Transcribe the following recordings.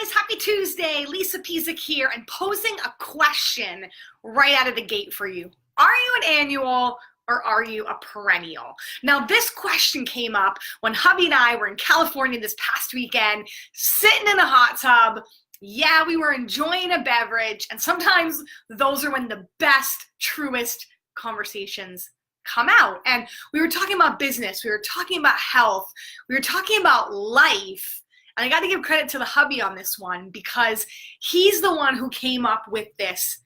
guys, happy Tuesday. Lisa Pezik here and posing a question right out of the gate for you. Are you an annual or are you a perennial? Now, this question came up when hubby and I were in California this past weekend, sitting in a hot tub. Yeah, we were enjoying a beverage, and sometimes those are when the best, truest conversations come out. And we were talking about business, we were talking about health, we were talking about life. And I got to give credit to the hubby on this one because he's the one who came up with this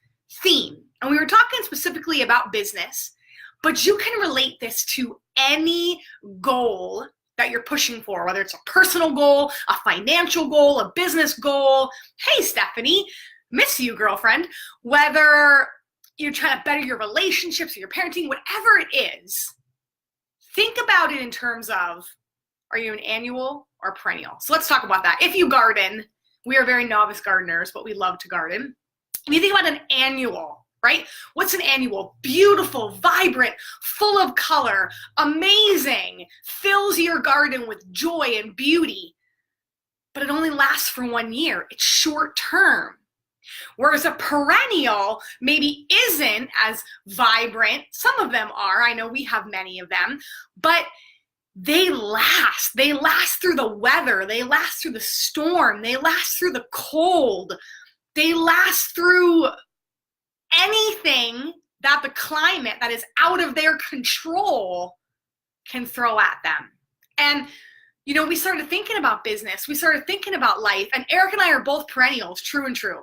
theme. And we were talking specifically about business, but you can relate this to any goal that you're pushing for, whether it's a personal goal, a financial goal, a business goal. Hey, Stephanie, miss you, girlfriend. Whether you're trying to better your relationships or your parenting, whatever it is, think about it in terms of, are you an annual or perennial? So let's talk about that. If you garden, we are very novice gardeners, but we love to garden. If you think about an annual, right? What's an annual? Beautiful, vibrant, full of color, amazing, fills your garden with joy and beauty, but it only lasts for 1 year. It's short term. Whereas a perennial maybe isn't as vibrant. Some of them are. I know we have many of them, but they last. They last through the weather. They last through the storm. They last through the cold. They last through anything that the climate that is out of their control can throw at them. And, you know, we started thinking about business. We started thinking about life. And Eric and I are both perennials, true and true.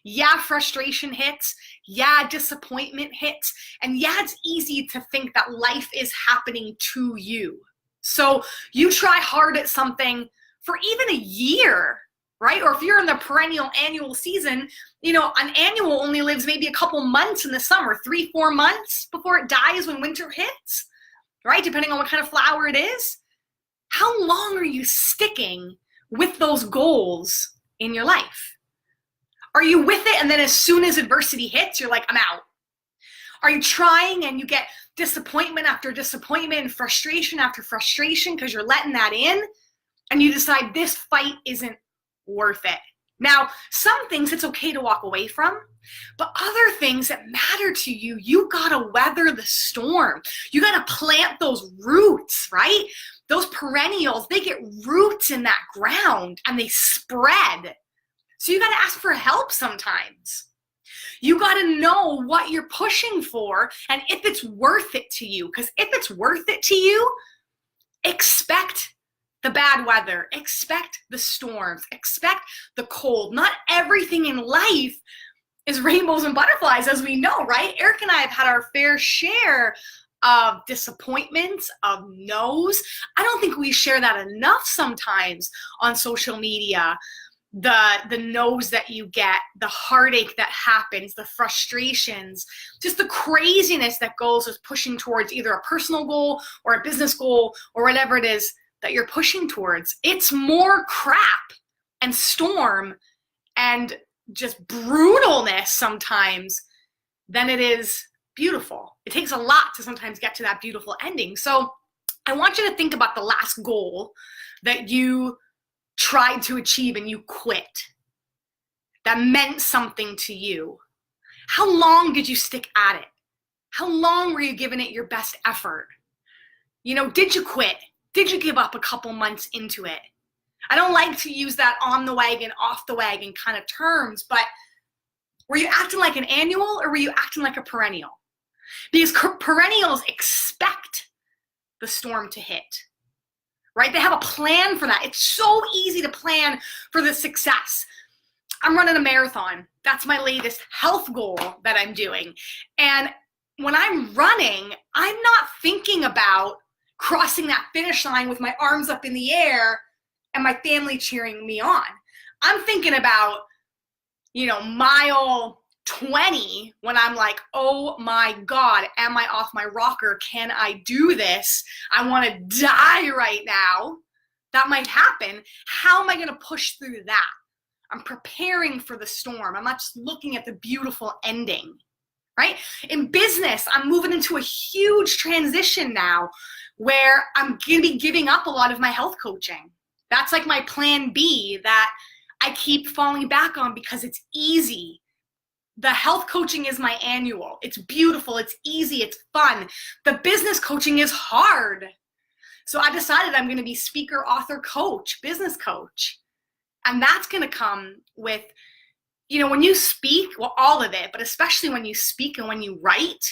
Yeah, frustration hits. Yeah, disappointment hits. And yeah, it's easy to think that life is happening to you. So you try hard at something for even a year, right? Or if you're in the perennial annual season, you know, an annual only lives maybe a couple months in the summer, 3-4 months before it dies when winter hits, right? Depending on what kind of flower it is. How long are you sticking with those goals in your life? Are you with it and then as soon as adversity hits, you're like, I'm out? Are you trying and you get disappointment after disappointment and frustration after frustration because you're letting that in and you decide this fight isn't worth it? Now, some things it's okay to walk away from, but other things that matter to you, you gotta weather the storm. You gotta plant those roots, right? Those perennials, they get roots in that ground and they spread. So you gotta ask for help sometimes. You got to know what you're pushing for and if it's worth it to you. Because if it's worth it to you, expect the bad weather, expect the storms, expect the cold. Not everything in life is rainbows and butterflies, as we know, right? Eric and I have had our fair share of disappointments, of no's. I don't think we share that enough sometimes on social media. The no's that you get, the heartache that happens, the frustrations, just the craziness that goes with pushing towards either a personal goal or a business goal or whatever it is that you're pushing towards. It's more crap and storm and just brutalness sometimes than it is beautiful. It takes a lot to sometimes get to that beautiful ending. So I want you to think about the last goal that you tried to achieve and you quit, that meant something to you. How long did you stick at it? How long were you giving it your best effort? You know, did you quit? Did you give up a couple months into it? I don't like to use that on the wagon, off the wagon kind of terms, but were you acting like an annual or were you acting like a perennial? Because perennials expect the storm to hit. Right? They have a plan for that. It's so easy to plan for the success. I'm running a marathon. That's my latest health goal that I'm doing. And when I'm running, I'm not thinking about crossing that finish line with my arms up in the air and my family cheering me on. I'm thinking about, you know, mile 20 when I'm like, oh my God, am I off my rocker? Can I do this? I want to die right now. That might happen. How am I going to push through that? I'm preparing for the storm. I'm not just looking at the beautiful ending, right? In business, I'm moving into a huge transition now where I'm going to be giving up a lot of my health coaching. That's like my plan B, that I keep falling back on because it's easy. The health coaching is my annual. It's beautiful, it's easy, it's fun. The business coaching is hard. So I decided I'm gonna be speaker, author, coach, business coach. And that's gonna come with, when you speak, well, all of it, but especially when you speak and when you write,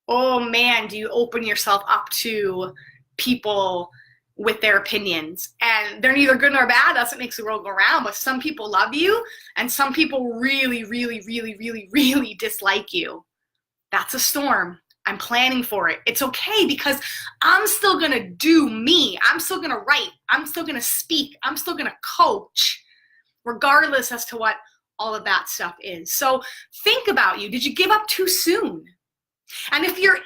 oh man, do you open yourself up to people with their opinions. And they're neither good nor bad. That's what makes the world go round. But some people love you, and some people really, really, really, really, really dislike you. That's a storm. I'm planning for it. It's okay, because I'm still going to do me. I'm still going to write. I'm still going to speak. I'm still going to coach, regardless as to what all of that stuff is. So think about you. Did you give up too soon? And if you're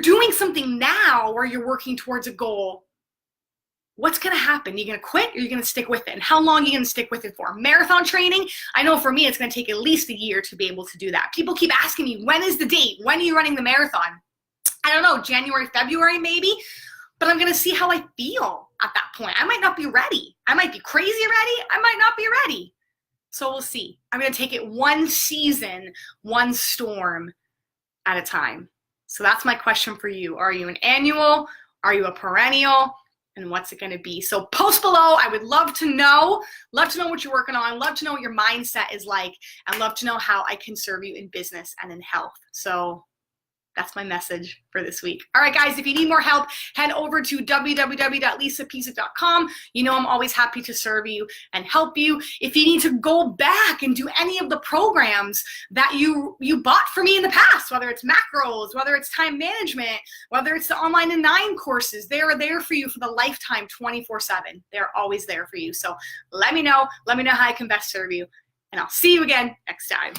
doing something now where you're working towards a goal, what's going to happen? You're going to quit, or you're going to stick with it? And how long are you going to stick with it for? Marathon training, I know for me, it's going to take at least a year to be able to do that. People keep asking me, when is the date? When are you running the marathon? I don't know, January, February, maybe. But I'm going to see how I feel at that point. I might not be ready. I might be crazy ready. I might not be ready. So we'll see. I'm going to take it one season, one storm at a time. So that's my question for you. Are you an annual? Are you a perennial? And what's it going to be? So post below. I would love to know. Love to know what you're working on. Love to know what your mindset is like. And love to know how I can serve you in business and in health. So that's my message for this week. All right, guys, if you need more help, head over to www.lisapezik.com. I'm always happy to serve you and help you. If you need to go back and do any of the programs that you bought for me in the past, whether it's macros, whether it's time management, whether it's the online and 9 courses, they are there for you for the lifetime, 24/7. They're always there for you. So let me know. Let me know how I can best serve you. And I'll see you again next time.